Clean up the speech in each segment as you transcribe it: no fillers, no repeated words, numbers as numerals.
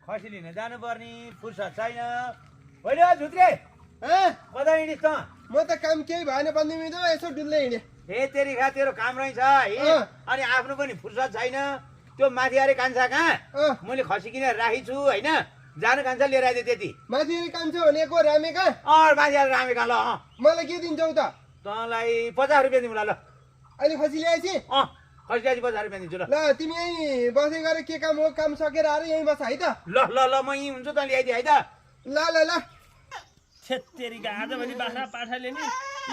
खसी लिन जानुपर्ने फुर्सद छैन होइन झुत्रे कता हिँडिस् त म त काम केही भएन बन्दी मिदो यसो डुल्दै हिँडेँ हे तेरी खा तेरो काम रहेछ है अनि आफ्नो पनि फुर्सद छैन त्यो माथि अरे कान्छा कहाँ मैले खसी किनेर राखेको छु होइन जानु कान्छा लिएर आइदिए त्यति माथि कान्छो भनेको रामे कहाँ माथि आएर रामे कहाँ ल मलाई के दिन्छौ त तँलाई 50 रुपियाँ दिउँला ल अहिले खसी ल्याएछि खसी आज 50 रुपियाँ दिन्छु ल ल तिमी यहीँ बसे गएर के काम हो काम सकेर आएर यहीँ बस है त ल ल ल म यहीँ हुन्छु त ल्याइदिए है त ल ल ल छेत्तेरीका आजभोलि बाख्रा पाठाले नि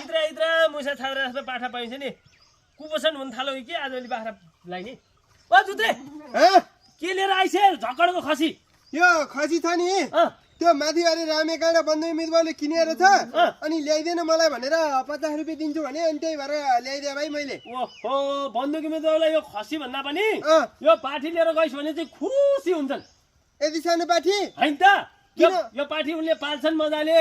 इद्रा इद्रा मुसा छाड्रा जस्तो पाठा पाइन्छ नि कुपोषण हुन थाल्यो कि आजभोलि बाख्रालाई नि ओ जुत्रे के लिएर आइसे झक्कडको खसी यो खसी छ नि त्यो माथि अरे रामे कहाँ बन्दी मिदबाले किनेर छ अनि ल्याइदिएन मलाई भनेर 50 रुपियाँ दिन्छु भने अनि त्यही भएर ल्याइदिए भाइ मैले ओहो बन्दुकी मिदबालाई यो खसी भन्दा पनि यो पाठी लिएर गइस् भने चाहिँ खुसी हुन्छन् यति सानो पाठी हैन त यो पाठी उनले पाल्छन् मजाले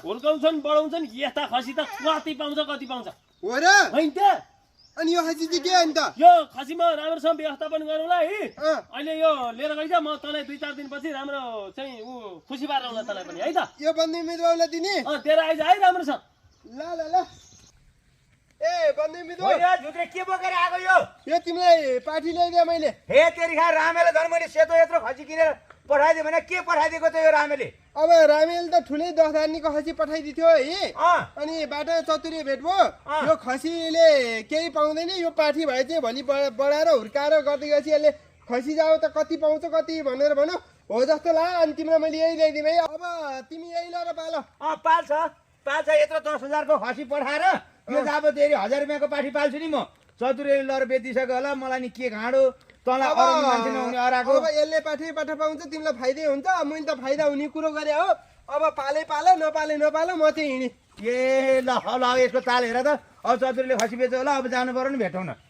हुर्काउँछन् बढाउँछन् यस्ता खसी त कति पाउँछ हो र हैन त अनि यो खसी चाहिँ के हो नि त यो खसीमा राम्रोसँग व्यवस्थापन गरौँला है अहिले यो लिएर गइज म तँलाई 2-4 दिनपछि राम्रो चाहिँ ऊ खुसी पाराउँला तँलाई पनि है त यो बन्दी मिदबालाई दिने तेरो आइज है राम्रोसँग ल ल ल ए बन्दी मिदो झुत्रे के बोकेर आएको यो तिमीलाई पाठी ल्याइदिए मैले हे तेरी खा रामेले झन् मैले सेतो यत्रो खसी किनेर पठाइदियो भने के पठाइदिएको त यो रामेले अब रामेले त ठुलै 10 धानीको खसी पठाइदिथ्यो है अनि बाटो चतुर्य भेट भयो यो खसीले केही पाउँदैन यो पाठी भए चाहिँ भोलि बढाएर हुर्काएर गर्दै गएपछि यसले खसी जाऊ त कति पाउँछ कति भनेर भनौ हो जस्तो ला अनि तिमीलाई मैले यही ल्याइदिएँ है अब तिमी यही ल र पाल पाल्छ यत्रो 10,000 को खसी पठाएर यो अब धेरै 1000 रुपियाँको पाठी पाल्छु नि म चतुर्य लर बेचिसक्यो होला मलाई नि के घाँडो तँलाई अरू मान्छे नहुने अराको अब यसले पाठी पाउँछ तिमीलाई फाइदै हुन्छ मैले त फाइदा हुने कुरो गरे हो अब पाले पाल नपाले नपाल म चाहिँ हिँडेँ ए ल ल यसको ताल हेर त अब चतुर्यले खसी बेच्यो होला अब जानु पर्यो नि भेटौँ न